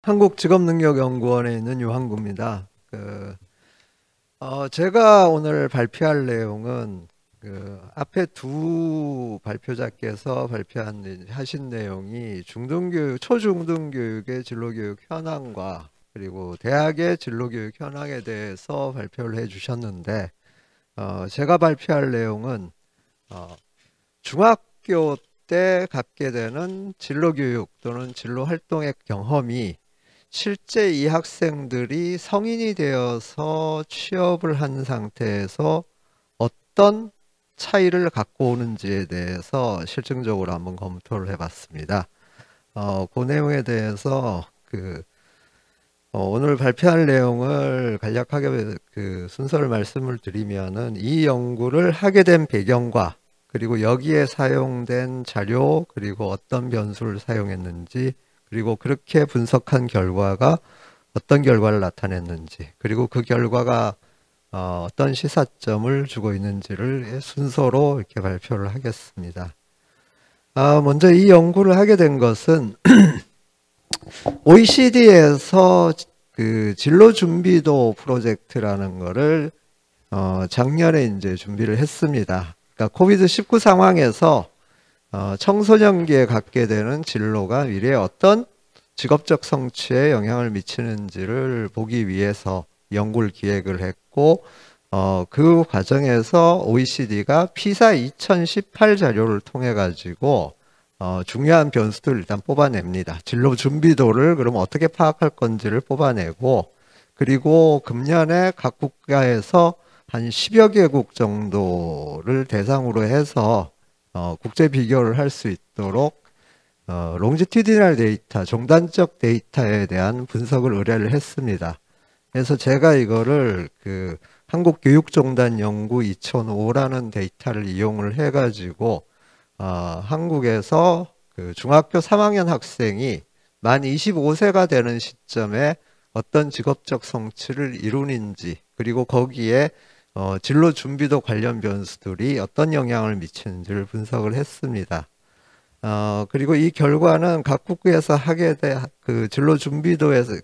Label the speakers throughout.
Speaker 1: 한국직업능력연구원에 있는 유한구입니다. 제가 오늘 발표할 내용은 앞에 두 발표자께서 하신 내용이 중등교육, 초중등교육의 진로교육 현황과 그리고 대학의 진로교육 현황에 대해서 발표를 해주셨는데, 제가 발표할 내용은 중학교 때 갖게 되는 진로교육 또는 진로활동의 경험이 실제 이 학생들이 성인이 되어서 취업을 한 상태에서 어떤 차이를 갖고 오는지에 대해서 실증적으로 한번 검토를 해봤습니다. 그 내용에 대해서 오늘 발표할 내용을 간략하게 순서를 말씀을 드리면은 이 연구를 하게 된 배경과 그리고 여기에 사용된 자료 그리고 어떤 변수를 사용했는지 그리고 그렇게 분석한 결과가 어떤 결과를 나타냈는지 그리고 그 결과가 어떤 시사점을 주고 있는지를 순서로 이렇게 발표를 하겠습니다. 먼저 이 연구를 하게 된 것은 OECD에서 진로준비도 프로젝트라는 거를 작년에 이제 준비를 했습니다. 그러니까 코비드-19 상황에서 청소년기에 갖게 되는 진로가 미래에 어떤 직업적 성취에 영향을 미치는지를 보기 위해서 연구를 기획을 했고, 그 과정에서 OECD가 피사 2018 자료를 통해 가지고 중요한 변수들을 일단 뽑아냅니다. 진로 준비도를 그럼 어떻게 파악할 건지를 뽑아내고, 그리고 금년에 각 국가에서 한 10여 개국 정도를 대상으로 해서 국제 비교를 할 수 있도록 롱지튜디널 데이터, 종단적 데이터에 대한 분석을 의뢰를 했습니다. 그래서 제가 이거를 한국교육종단 연구 2005라는 데이터를 이용을 해가지고 한국에서 중학교 3학년 학생이 만 25세가 되는 시점에 어떤 직업적 성취를 이루는지 그리고 거기에 진로 준비도 관련 변수들이 어떤 영향을 미치는지를 분석을 했습니다. 그리고 이 결과는 각 국에서 하게 된 진로 준비도에서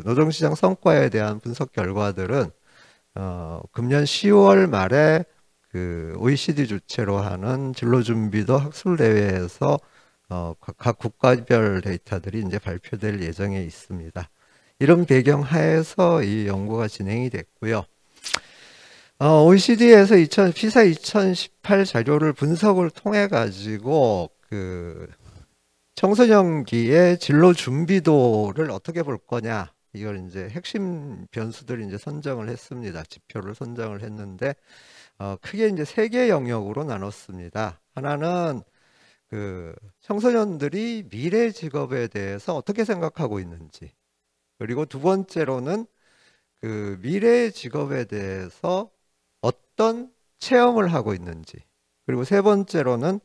Speaker 1: 노동시장 성과에 대한 분석 결과들은 금년 10월 말에 OECD 주최로 하는 진로준비도 학술대회에서 각 국가별 데이터들이 이제 발표될 예정에 있습니다. 이런 배경 하에서 이 연구가 진행이 됐고요. OECD에서 피사 2018 자료를 분석을 통해 가지고 청소년기의 진로 준비도를 어떻게 볼 거냐, 이걸 이제 핵심 변수들을 이제 선정을 했습니다. 지표를 선정을 했는데 크게 이제 세 개의 영역으로 나눴습니다. 하나는 청소년들이 미래 직업에 대해서 어떻게 생각하고 있는지, 그리고 두 번째로는 미래 직업에 대해서 어떤 체험을 하고 있는지, 그리고 세 번째로는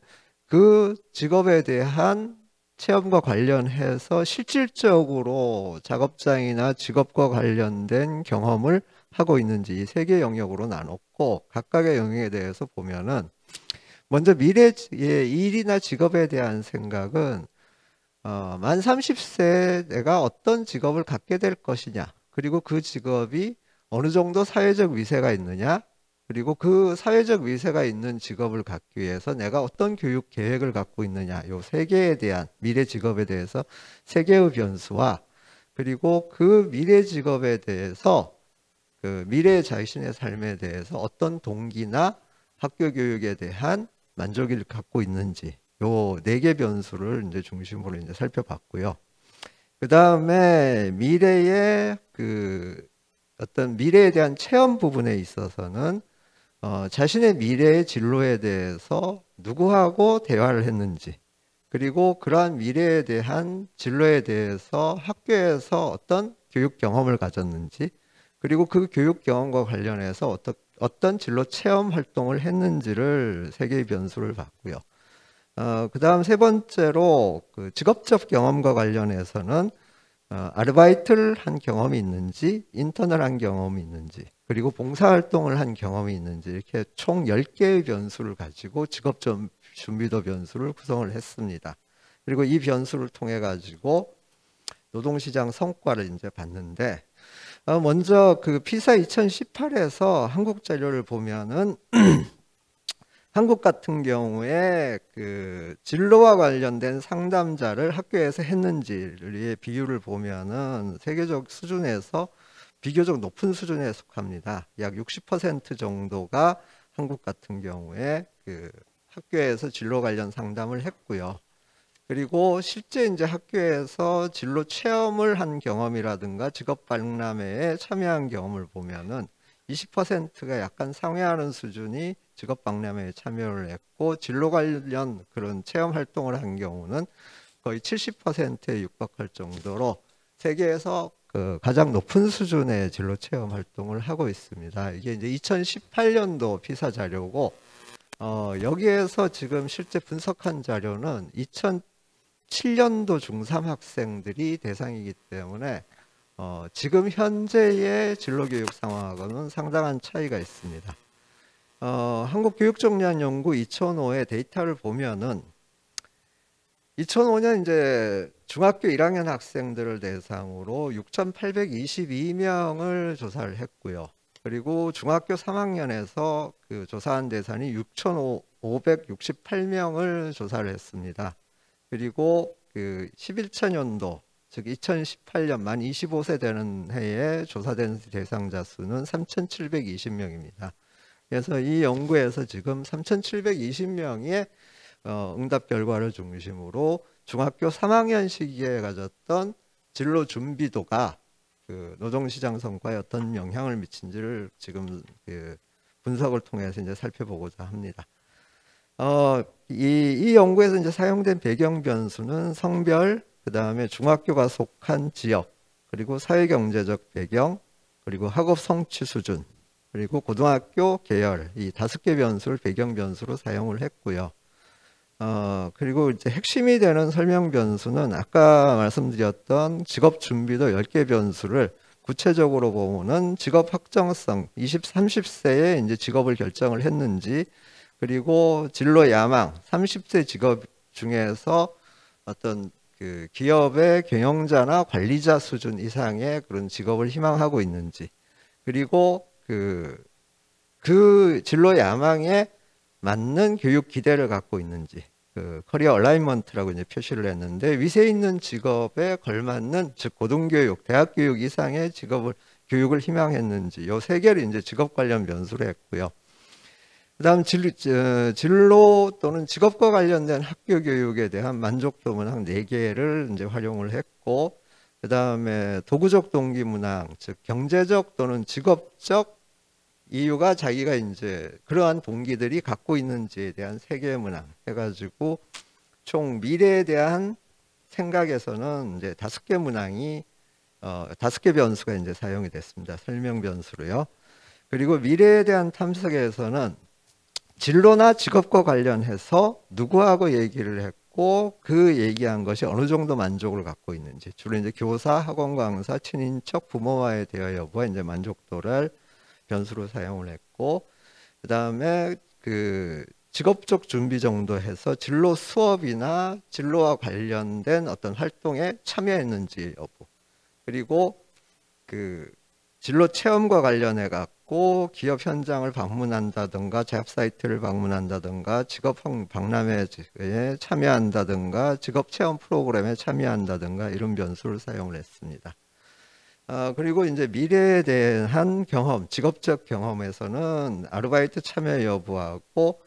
Speaker 1: 그 직업에 대한 체험과 관련해서 실질적으로 작업장이나 직업과 관련된 경험을 하고 있는지, 이 세 개 영역으로 나눴고, 각각의 영역에 대해서 보면은 먼저 미래의 일이나 직업에 대한 생각은 만 30세 내가 어떤 직업을 갖게 될 것이냐, 그리고 그 직업이 어느 정도 사회적 위세가 있느냐, 그리고 그 사회적 위세가 있는 직업을 갖기 위해서 내가 어떤 교육 계획을 갖고 있느냐, 요 세 개에 대한 미래 직업에 대해서 세 개의 변수와, 그리고 그 미래 직업에 대해서 미래 자신의 삶에 대해서 어떤 동기나 학교 교육에 대한 만족을 갖고 있는지, 요 네 개 변수를 이제 중심으로 이제 살펴봤고요. 그 다음에 미래의 어떤 미래에 대한 체험 부분에 있어서는 자신의 미래의 진로에 대해서 누구하고 대화를 했는지, 그리고 그러한 미래에 대한 진로에 대해서 학교에서 어떤 교육 경험을 가졌는지, 그리고 그 교육 경험과 관련해서 어떤 진로 체험 활동을 했는지를 세 개의 변수를 봤고요. 그 다음 세 번째로 직업적 경험과 관련해서는 아르바이트를 한 경험이 있는지, 인턴을 한 경험이 있는지, 그리고 봉사활동을 한 경험이 있는지, 이렇게 총 10개의 변수를 가지고 직업 준비도 변수를 구성을 했습니다. 그리고 이 변수를 통해 가지고 노동시장 성과를 이제 봤는데, 먼저 그 피사 2018에서 한국 자료를 보면은 한국 같은 경우에 그 진로와 관련된 상담자를 학교에서 했는지의 비율을 보면은 세계적 수준에서 비교적 높은 수준에 속합니다. 약 60% 정도가 한국 같은 경우에 그 학교에서 진로 관련 상담을 했고요. 그리고 실제 이제 학교에서 진로 체험을 한 경험이라든가 직업 박람회에 참여한 경험을 보면은 20%가 약간 상회하는 수준이 직업 박람회에 참여를 했고, 진로 관련 그런 체험 활동을 한 경우는 거의 70%에 육박할 정도로 세계에서 그 가장 높은 수준의 진로 체험 활동을 하고 있습니다. 이게 이제 2018년도 피사 자료고, 여기에서 지금 실제 분석한 자료는 2007년도 중3 학생들이 대상이기 때문에 지금 현재의 진로교육 상황하고는 상당한 차이가 있습니다. 한국교육정리연구 2005의 데이터를 보면은 2005년 이제 중학교 1학년 학생들을 대상으로 6,822명을 조사를 했고요. 그리고 중학교 3학년에서 그 조사한 대상이 6,568명을 조사를 했습니다. 그리고 그 11차년도, 즉 2018년 만 25세 되는 해에 조사된 대상자 수는 3,720명입니다. 그래서 이 연구에서 지금 3,720명의 응답 결과를 중심으로 중학교 3학년 시기에 가졌던 진로 준비도가 그 노동시장 성과에 어떤 영향을 미친지를 지금 그 분석을 통해서 이제 살펴보고자 합니다. 이 연구에서 이제 사용된 배경 변수는 성별, 그 다음에 중학교가 속한 지역, 그리고 사회경제적 배경, 그리고 학업 성취 수준, 그리고 고등학교 계열, 이 5개 변수를 배경 변수로 사용을 했고요. 그리고 이제 핵심이 되는 설명 변수는 아까 말씀드렸던 직업 준비도 10개 변수를 구체적으로 보면은 직업 확정성, 20, 30세에 이제 직업을 결정을 했는지, 그리고 진로 야망, 30세 직업 중에서 어떤 그 기업의 경영자나 관리자 수준 이상의 그런 직업을 희망하고 있는지, 그리고 그 진로 야망에 맞는 교육 기대를 갖고 있는지, 그 커리어 얼라이먼트라고 이제 표시를 했는데, 위세 있는 직업에 걸맞는, 즉 고등교육, 대학교육 이상의 교육을 희망했는지, 요 세 개를 이제 직업 관련 변수로 했고요. 그다음 진로 또는 직업과 관련된 학교 교육에 대한 만족도는 한 4개를 이제 활용을 했고, 그다음에 도구적 동기 문항, 즉 경제적 또는 직업적 이유가 자기가 이제 그러한 동기들이 갖고 있는지에 대한 3개의 문항 해가지고 총 미래에 대한 생각에서는 이제 5개 문항이 5개 변수가 이제 사용이 됐습니다. 설명 변수로요. 그리고 미래에 대한 탐색에서는 진로나 직업과 관련해서 누구하고 얘기를 했고 그 얘기한 것이 어느 정도 만족을 갖고 있는지, 주로 이제 교사, 학원 강사, 친인척, 부모와의 대화 여부와 이제 만족도를 변수로 사용을 했고, 그 다음에 그 직업적 준비 정도 해서 진로 수업이나 진로와 관련된 어떤 활동에 참여했는지 여부, 그리고 그 진로 체험과 관련해 갖고 기업 현장을 방문한다든가 잡 사이트를 방문한다든가 직업 박람회에 참여한다든가 직업 체험 프로그램에 참여한다든가 이런 변수를 사용을 했습니다. 그리고 이제 미래에 대한 경험, 직업적 경험에서는 아르바이트 참여 여부하고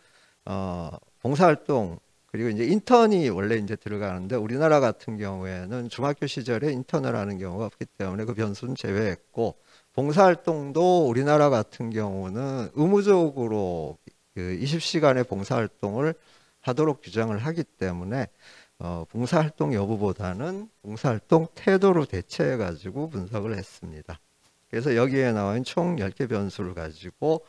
Speaker 1: 봉사활동, 그리고 이제 인턴이 원래 이제 들어가는데 우리나라 같은 경우에는 중학교 시절에 인턴을 하는 경우가 없기 때문에 그 변수는 제외했고, 봉사활동도 우리나라 같은 경우는 의무적으로 그 20시간의 봉사활동을 하도록 규정을 하기 때문에 봉사활동 여부보다는 봉사활동 태도로 대체해 가지고 분석을 했습니다. 그래서 여기에 나온 총 10개 변수를 가지고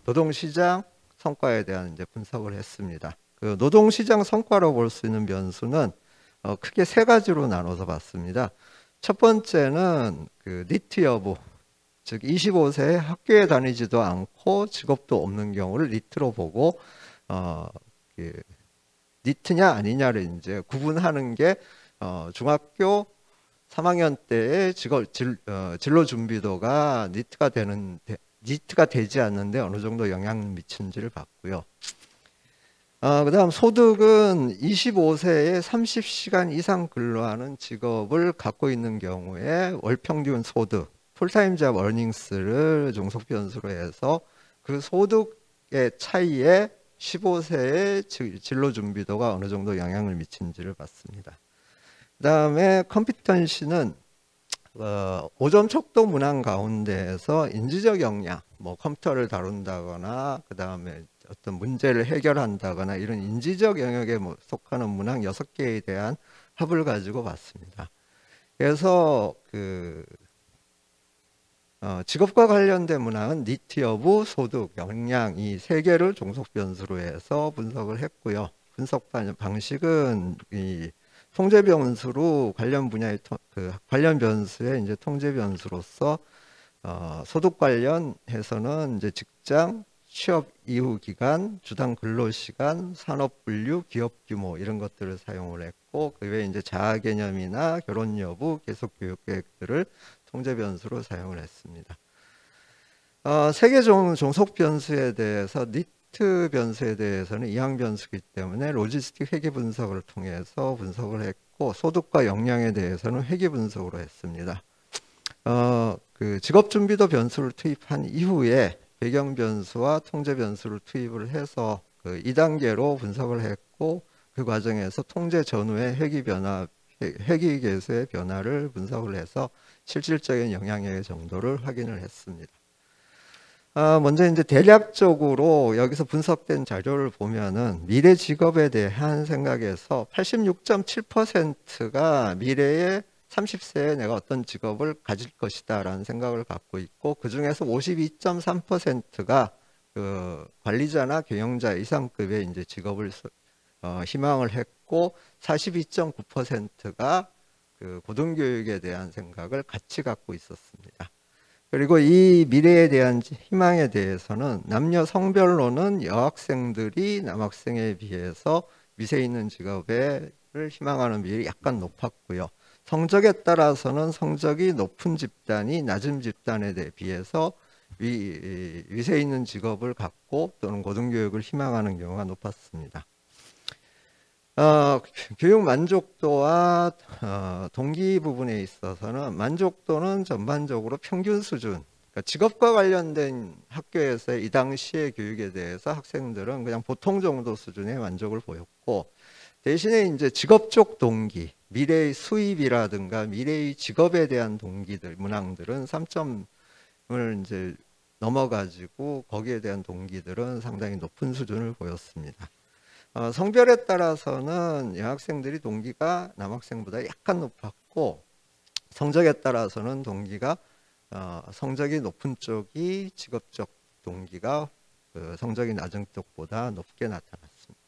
Speaker 1: 노동시장 성과에 대한 이제 분석을 했습니다. 그 노동시장 성과로 볼 수 있는 변수는 크게 3가지로 나눠서 봤습니다. 첫 번째는 그 니트 여부, 즉 25세에 학교에 다니지도 않고 직업도 없는 경우를 니트로 보고 니트냐 아니냐를 이제 구분하는 게 중학교 3학년 때의 진로 준비도가 니트가 되지 않는데 어느 정도 영향을 미친지를 봤고요. 그다음 소득은 25세에 30시간 이상 근로하는 직업을 갖고 있는 경우에 월평균 소득, 풀타임 잡 어닝스를 종속 변수로 해서 그 소득의 차이에 15세의 진로 준비도가 어느 정도 영향을 미친지를 봤습니다. 그다음에 컴피턴시는 5점 척도 문항 가운데에서 인지적 역량, 뭐 컴퓨터를 다룬다거나 그다음에 어떤 문제를 해결한다거나 이런 인지적 영역에 속하는 문항 6개에 대한 합을 가지고 봤습니다. 그래서 직업과 관련된 문항은 니트 여부, 소득, 역량 이 3개를 종속 변수로 해서 분석을 했고요. 분석 방식은 이 통제 변수로 관련 분야의 관련 변수의 이제 통제 변수로서 소득 관련해서는 이제 직장, 취업 이후 기간, 주당 근로 시간, 산업 분류, 기업 규모 이런 것들을 사용을 했고 그 외에 이제 자아 개념이나 결혼 여부, 계속 교육 계획들을 통제 변수로 사용을 했습니다. 세개 종속 변수에 대해서 니트 변수에 대해서는 이항 변수이기 때문에 로지스틱 회귀 분석을 통해서 분석을 했고 소득과 역량에 대해서는 회귀 분석으로 했습니다. 그 직업 준비도 변수를 투입한 이후에 배경 변수와 통제 변수를 투입을 해서 그 2단계로 분석을 했고 그 과정에서 통제 전후의 회귀 변화, 회귀 계수의 변화를 분석을 해서 실질적인 영향력의 정도를 확인을 했습니다. 먼저 이제 대략적으로 여기서 분석된 자료를 보면은 미래 직업에 대한 생각에서 86.7%가 미래에 30세에 내가 어떤 직업을 가질 것이다 라는 생각을 갖고 있고 그 중에서 52.3%가 그 관리자나 경영자 이상급의 이제 직업을 희망을 했고 42.9%가 그 고등교육에 대한 생각을 같이 갖고 있었습니다. 그리고 이 미래에 대한 희망에 대해서는 남녀 성별로는 여학생들이 남학생에 비해서 미세 있는 직업을 희망하는 비율이 약간 높았고요. 성적에 따라서는 성적이 높은 집단이 낮은 집단에 비해서 위세 있는 직업을 갖고 또는 고등교육을 희망하는 경우가 높았습니다. 교육 만족도와 동기 부분에 있어서는 만족도는 전반적으로 평균 수준, 그러니까 직업과 관련된 학교에서의 이 당시의 교육에 대해서 학생들은 그냥 보통 정도 수준의 만족을 보였고 대신에 이제 직업적 동기, 미래의 수입이라든가 미래의 직업에 대한 동기들, 문항들은 3점을 이제 넘어가지고 거기에 대한 동기들은 상당히 높은 수준을 보였습니다. 성별에 따라서는 여학생들이 동기가 남학생보다 약간 높았고 성적에 따라서는 동기가 성적이 높은 쪽이 직업적 동기가 성적이 낮은 쪽보다 높게 나타났습니다.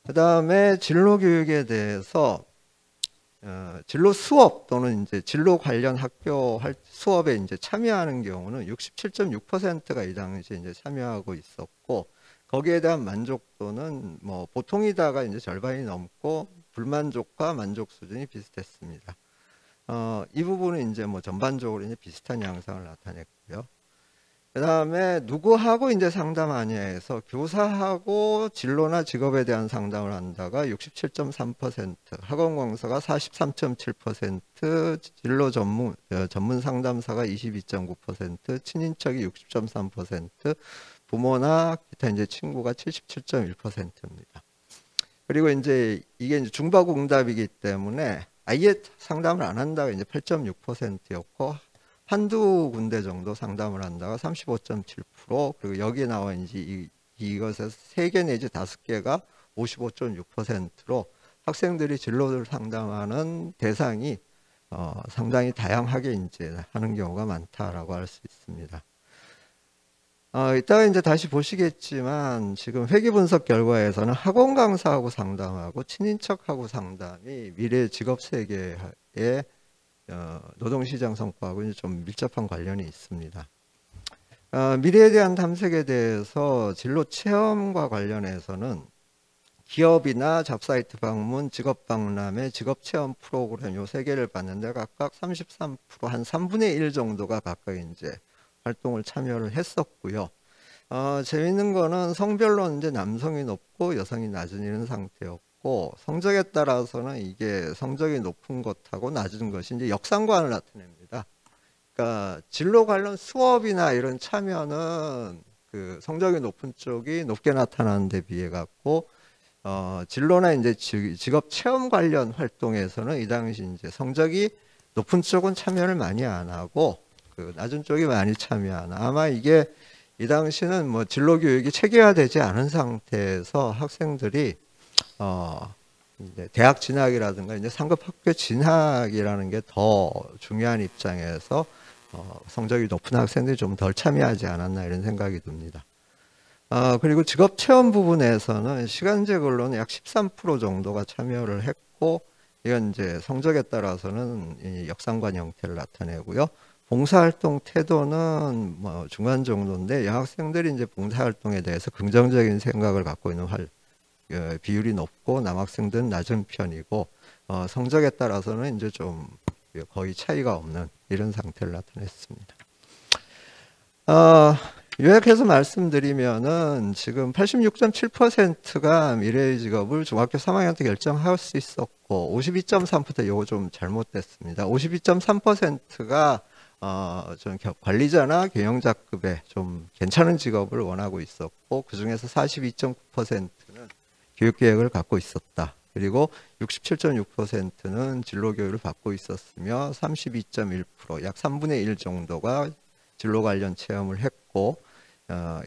Speaker 1: 그 다음에 진로 교육에 대해서 진로 수업 또는 이제 진로 관련 학교 수업에 이제 참여하는 경우는 67.6%가 이 당시에 이제 참여하고 있었고 거기에 대한 만족도는 뭐 보통이다가 이제 절반이 넘고 불만족과 만족 수준이 비슷했습니다. 이 부분은 이제 뭐 전반적으로 이제 비슷한 양상을 나타냈고요. 그 다음에 누구하고 이제 상담하냐에서 교사하고 진로나 직업에 대한 상담을 한다가 67.3%, 학원 강사가 43.7%, 진로 전문 상담사가 22.9%, 친인척이 60.3%, 부모나 기타 이제 친구가 77.1%입니다. 그리고 이제 이게 이제 중박응답이기 때문에 아예 상담을 안 한다가 이제 8.6%였고 한두 군데 정도 상담을 한다가 35.7%, 그리고 여기에 나와 이제 이것에서 3개 내지 5개가 55.6%로 학생들이 진로를 상담하는 대상이 상당히 다양하게 이제 하는 경우가 많다라고 할 수 있습니다. 이따가 이제 다시 보시겠지만 지금 회귀 분석 결과에서는 학원 강사하고 상담하고 친인척하고 상담이 미래 직업 세계의 노동시장 성과하고 좀 밀접한 관련이 있습니다. 미래에 대한 탐색에 대해서 진로 체험과 관련해서는 기업이나 잡사이트 방문, 직업 박람회, 직업 체험 프로그램 요 세 개를 봤는데 각각 33%, 한 3분의 1 정도가 각각 이제 활동을 참여를 했었고요. 재밌는 거는 성별로 이제 남성이 높고 여성이 낮은 이런 상태였고, 성적에 따라서는 이게 성적이 높은 것하고 낮은 것이 이제 역상관을 나타냅니다. 그러니까 진로 관련 수업이나 이런 참여는 그 성적이 높은 쪽이 높게 나타나는 데 비해 갖고, 진로나 이제 직업 체험 관련 활동에서는 이 당시 이제 성적이 높은 쪽은 참여를 많이 안 하고 그 낮은 쪽이 많이 참여하는, 아마 이게 이 당시는 뭐 진로 교육이 체계화되지 않은 상태에서 학생들이 이제 대학 진학이라든가 이제 상급 학교 진학이라는 게 더 중요한 입장에서 성적이 높은 학생들이 좀 덜 참여하지 않았나 이런 생각이 듭니다. 그리고 직업 체험 부분에서는 시간제걸로는 약 13% 정도가 참여를 했고, 이건 이제 성적에 따라서는 이 역상관 형태를 나타내고요. 봉사활동 태도는 뭐 중간 정도인데, 여학생들이 이제 봉사활동에 대해서 긍정적인 생각을 갖고 있는 비율이 높고, 남학생들은 낮은 편이고, 성적에 따라서는 이제 좀 거의 차이가 없는 이런 상태를 나타냈습니다. 요약해서 말씀드리면은 지금 86.7%가 미래의 직업을 중학교 3학년 때 결정할 수 있었고, 52.3% 요거 좀 잘못됐습니다. 52.3%가 좀 관리자나 경영자급의 좀 괜찮은 직업을 원하고 있었고, 그 중에서 42.9%는 교육계획을 갖고 있었다. 그리고 67.6%는 진로교육을 받고 있었으며, 32.1%, 약 3분의 1 정도가 진로 관련 체험을 했고,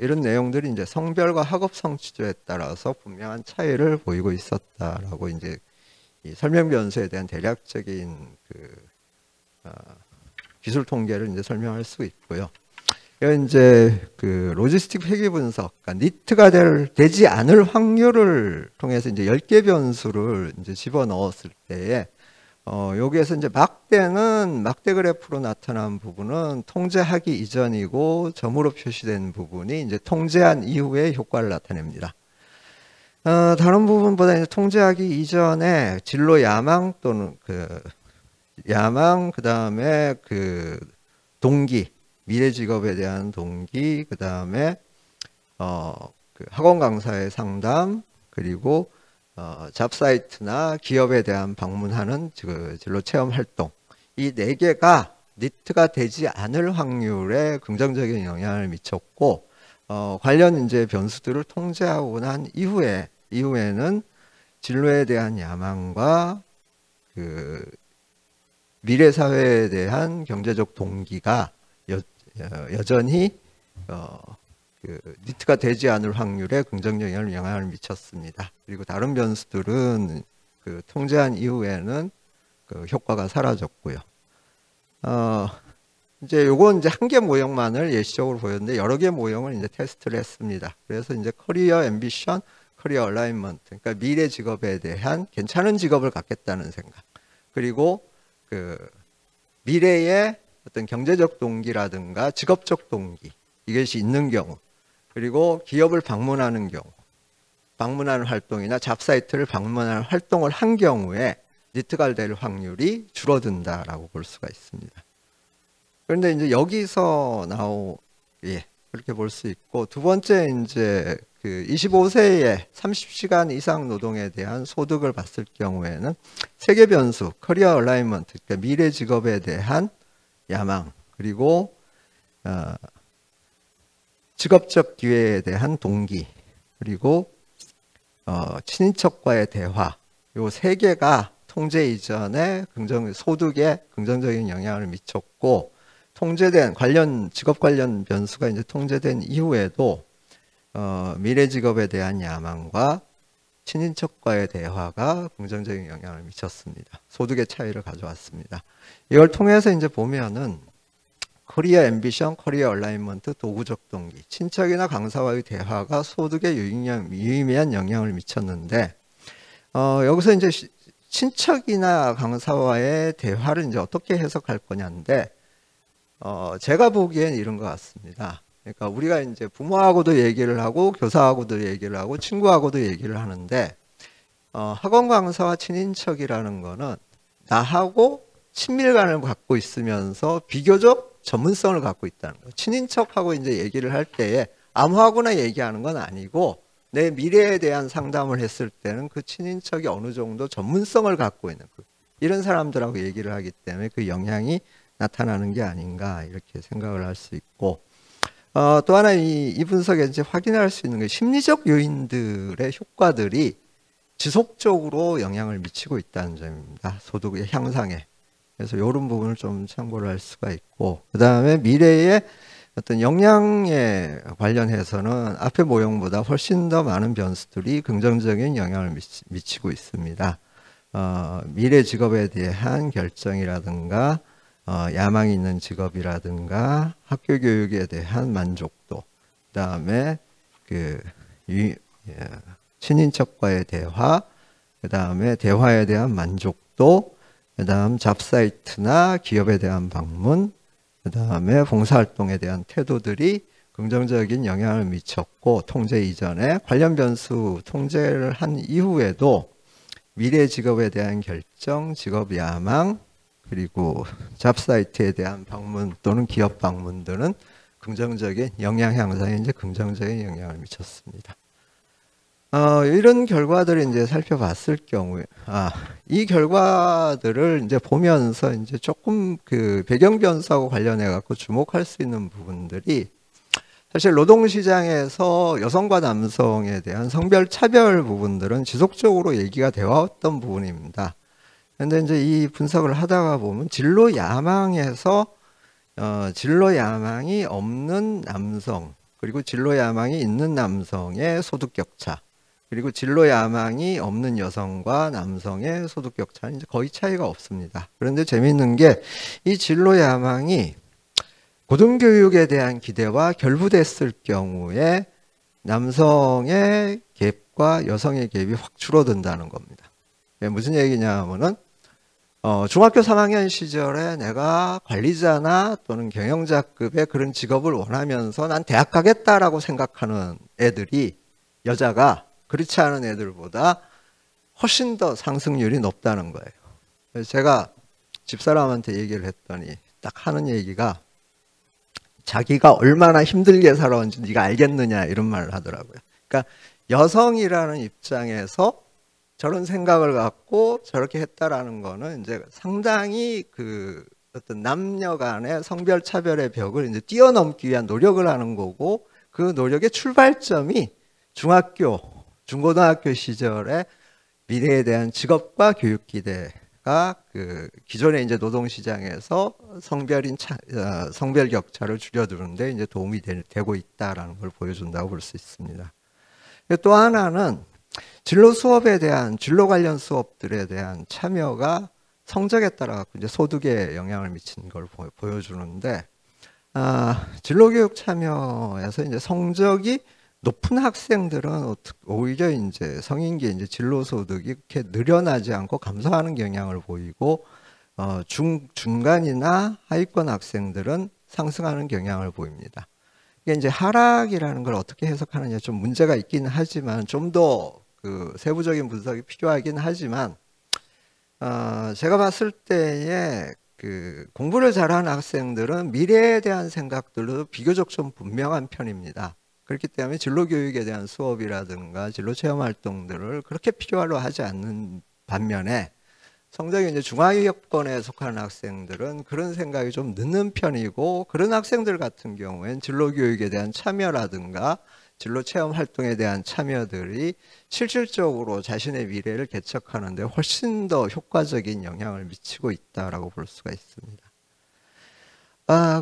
Speaker 1: 이런 내용들이 이제 성별과 학업 성취도에 따라서 분명한 차이를 보이고 있었다라고 이제 이 설명 변수에 대한 대략적인 기술 통계를 이제 설명할 수 있고요. 이건 이제 그 로지스틱 회귀 분석, 그러니까 니트가 되지 않을 확률을 통해서 이제 10개 변수를 이제 집어 넣었을 때에 여기에서 이제 막대 그래프로 나타난 부분은 통제하기 이전이고, 점으로 표시된 부분이 이제 통제한 이후의 효과를 나타냅니다. 다른 부분보다 이제 통제하기 이전에 진로 야망 또는 그 다음에 그 동기, 미래 직업에 대한 동기, 그 다음에 그 학원 강사의 상담, 그리고 잡사이트나 기업에 대한 방문하는 진로 체험 활동, 이 4개가 니트가 되지 않을 확률에 긍정적인 영향을 미쳤고, 관련 이제 변수들을 통제하고 난 이후에는 진로에 대한 야망과 그 미래 사회에 대한 경제적 동기가 여전히 그 니트가 되지 않을 확률에 긍정적인 영향을 미쳤습니다. 그리고 다른 변수들은 그 통제한 이후에는 그 효과가 사라졌고요. 이제 요건 이제 한 개 모형만을 예시적으로 보였는데, 여러 개 모형을 이제 테스트를 했습니다. 그래서 이제 커리어 앰비션, 커리어 얼라이먼트, 그러니까 미래 직업에 대한 괜찮은 직업을 갖겠다는 생각, 그리고 그 미래의 어떤 경제적 동기라든가 직업적 동기, 이것이 있는 경우, 그리고 기업을 방문하는 경우, 방문하는 활동이나 잡사이트를 방문하는 활동을 한 경우에 니트가 될 확률이 줄어든다라고 볼 수가 있습니다. 그런데 이제 여기서 그렇게 볼 수 있고, 두 번째 이제 그 25세에 30시간 이상 노동에 대한 소득을 봤을 경우에는 세계 변수, 커리어 얼라이먼트, 그러니까 미래 직업에 대한 야망, 그리고 직업적 기회에 대한 동기, 그리고 친인척과의 대화, 요 세 개가 통제 이전에 소득에 긍정적인 영향을 미쳤고, 통제된 직업 관련 변수가 이제 통제된 이후에도 미래 직업에 대한 야망과 친인척과의 대화가 긍정적인 영향을 미쳤습니다. 소득의 차이를 가져왔습니다. 이걸 통해서 이제 보면은 커리어 앰비션, 커리어 얼라이먼트, 도구적 동기, 친척이나 강사와의 대화가 소득에 유의미한 영향을 미쳤는데, 여기서 이제 친척이나 강사와의 대화를 이제 어떻게 해석할 거냐인데, 제가 보기엔 이런 것 같습니다. 그러니까 우리가 이제 부모하고도 얘기를 하고, 교사하고도 얘기를 하고, 친구하고도 얘기를 하는데, 학원 강사와 친인척이라는 거는 나하고 친밀감을 갖고 있으면서 비교적 전문성을 갖고 있다는 거예요. 친인척하고 이제 얘기를 할 때에 아무하고나 얘기하는 건 아니고 내 미래에 대한 상담을 했을 때는 그 친인척이 어느 정도 전문성을 갖고 있는 이런 사람들하고 얘기를 하기 때문에 그 영향이 나타나는 게 아닌가 이렇게 생각을 할 수 있고 또 하나 이 분석에 이제 확인할 수 있는 게 심리적 요인들의 효과들이 지속적으로 영향을 미치고 있다는 점입니다. 소득의 향상에. 그래서 이런 부분을 좀 참고를 할 수가 있고 그 다음에 미래의 어떤 역량에 관련해서는 앞의 모형보다 훨씬 더 많은 변수들이 긍정적인 영향을 미치고 있습니다. 미래 직업에 대한 결정이라든가 야망이 있는 직업이라든가 학교 교육에 대한 만족도 그 다음에 친인척과의 대화 그 다음에 대화에 대한 만족도 그 다음 잡사이트나 기업에 대한 방문 그 다음에 봉사활동에 대한 태도들이 긍정적인 영향을 미쳤고 통제 이전에 관련 변수 통제를 한 이후에도 미래 직업에 대한 결정, 직업 야망 그리고 잡사이트에 대한 방문 또는 기업 방문 등은 긍정적인 영향 향상에 이제 긍정적인 영향을 미쳤습니다. 이런 결과들을 이제 살펴봤을 경우에, 이 결과들을 이제 보면서 이제 조금 그 배경 변수하고 관련해 갖고 주목할 수 있는 부분들이 사실 노동시장에서 여성과 남성에 대한 성별 차별 부분들은 지속적으로 얘기가 되어 왔던 부분입니다. 근데 이제 이 분석을 하다가 보면 진로 야망에서 진로 야망이 없는 남성 그리고 진로 야망이 있는 남성의 소득 격차 그리고 진로 야망이 없는 여성과 남성의 소득 격차는 이제 거의 차이가 없습니다. 그런데 재미있는 게 이 진로 야망이 고등교육에 대한 기대와 결부됐을 경우에 남성의 갭과 여성의 갭이 확 줄어든다는 겁니다. 무슨 얘기냐 하면은 중학교 3학년 시절에 내가 관리자나 또는 경영자급의 그런 직업을 원하면서 난 대학 가겠다라고 생각하는 애들이 여자가 그렇지 않은 애들보다 훨씬 더 상승률이 높다는 거예요. 그래서 제가 집사람한테 얘기를 했더니 딱 하는 얘기가 자기가 얼마나 힘들게 살아온지 네가 알겠느냐 이런 말을 하더라고요. 그러니까 여성이라는 입장에서 저런 생각을 갖고 저렇게 했다라는 거는 이제 상당히 그 어떤 남녀 간의 성별 차별의 벽을 이제 뛰어넘기 위한 노력을 하는 거고 그 노력의 출발점이 중학교, 중고등학교 시절에 미래에 대한 직업과 교육 기대가 그 기존의 이제 노동시장에서 성별 격차를 줄여두는데 이제 도움이 되고 있다라는 걸 보여준다고 볼 수 있습니다. 또 하나는 진로 수업에 대한 진로 관련 수업들에 대한 참여가 성적에 따라 이제 소득에 영향을 미치는 걸 보여주는데 진로 교육 참여에서 이제 성적이 높은 학생들은 오히려 이제 성인기 이제 진로 소득이 이렇게 늘어나지 않고 감소하는 경향을 보이고 중간이나 하위권 학생들은 상승하는 경향을 보입니다. 이게 이제 하락이라는 걸 어떻게 해석하느냐 좀 문제가 있긴 하지만 좀 더 그 세부적인 분석이 필요하긴 하지만 제가 봤을 때에 그 공부를 잘하는 학생들은 미래에 대한 생각들도 비교적 좀 분명한 편입니다. 그렇기 때문에 진로 교육에 대한 수업이라든가 진로 체험 활동들을 그렇게 필요로 하지 않는 반면에 성적이 이제 중하위권에 속하는 학생들은 그런 생각이 좀 늦는 편이고 그런 학생들 같은 경우엔 진로 교육에 대한 참여라든가 진로 체험 활동에 대한 참여들이 실질적으로 자신의 미래를 개척하는 데 훨씬 더 효과적인 영향을 미치고 있다라고 볼 수가 있습니다.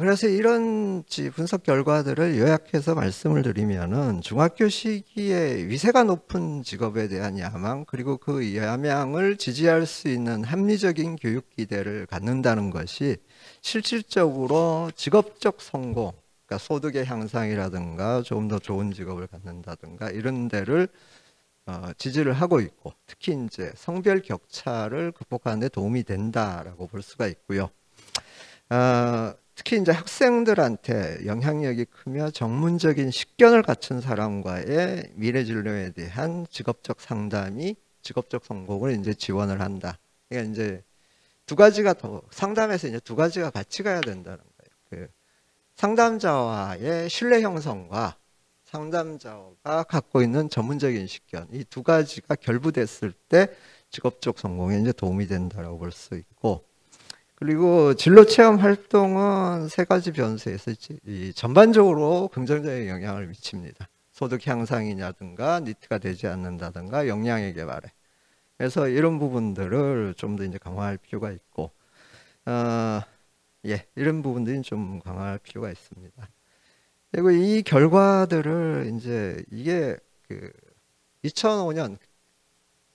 Speaker 1: 그래서 이런 분석 결과들을 요약해서 말씀을 드리면은 중학교 시기에 위세가 높은 직업에 대한 야망 그리고 그 야망을 지지할 수 있는 합리적인 교육 기대를 갖는다는 것이 실질적으로 직업적 성공, 그러니까 소득의 향상이라든가 좀 더 좋은 직업을 갖는다든가 이런 데를 지지를 하고 있고 특히 이제 성별 격차를 극복하는 데 도움이 된다라고 볼 수가 있고요. 특히 이제 학생들한테 영향력이 크며 전문적인 식견을 갖춘 사람과의 미래 진로에 대한 직업적 상담이 직업적 성공을 이제 지원을 한다. 그러니까 이제 두 가지가 더 상담에서 이제 두 가지가 같이 가야 된다는 거예요. 그 상담자와의 신뢰 형성과 상담자가 갖고 있는 전문적인 식견, 이 두 가지가 결부됐을 때 직업적 성공에 이제 도움이 된다고 볼 수 있고, 그리고 진로 체험 활동은 세 가지 변수에서 전반적으로 긍정적인 영향을 미칩니다. 소득 향상이냐든가 니트가 되지 않는다든가 역량의 개발에. 그래서 이런 부분들을 좀 더 이제 강화할 필요가 있고, 이런 부분들이 좀 강화할 필요가 있습니다. 그리고 이 결과들을 이제 이게 그 2005년,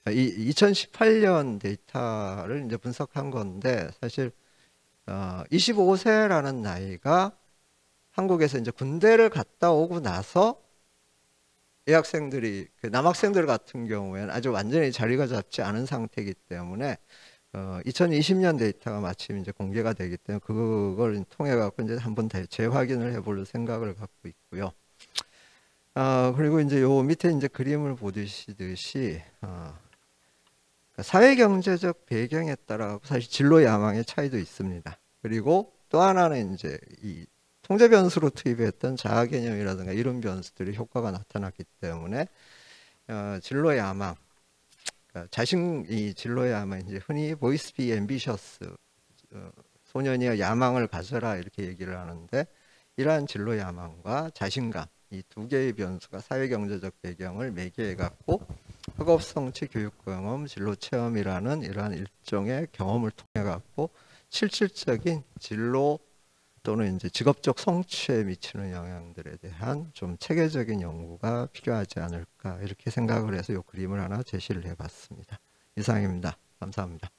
Speaker 1: 2018년 데이터를 이제 분석한 건데, 사실 25세라는 나이가 한국에서 이제 군대를 갔다 오고 나서 여학생들이 그 남학생들 같은 경우에는 아주 완전히 자리가 잡지 않은 상태이기 때문에 2020년 데이터가 마침 이제 공개가 되기 때문에 그걸 통해 갖고 이제 한번 재확인을 해볼 생각을 갖고 있고요. 그리고 이제 요 밑에 이제 그림을 보시듯이 사회 경제적 배경에 따라 사실 진로 야망의 차이도 있습니다. 그리고 또 하나는 이제 이 통제 변수로 투입했던 자아 개념이라든가 이런 변수들이 효과가 나타났기 때문에 진로 야망, 그러니까 이 진로 야망 이제 흔히 보이스 비 앰비셔스, 소년이 야망을 가져라 이렇게 얘기를 하는데, 이러한 진로 야망과 자신감 이 두 개의 변수가 사회 경제적 배경을 매개해 갖고 학업 성취 교육 경험 진로 체험이라는 이러한 일종의 경험을 통해 갖고 실질적인 진로 또는 이제 직업적 성취에 미치는 영향들에 대한 좀 체계적인 연구가 필요하지 않을까 이렇게 생각을 해서 이 그림을 하나 제시를 해봤습니다. 이상입니다. 감사합니다.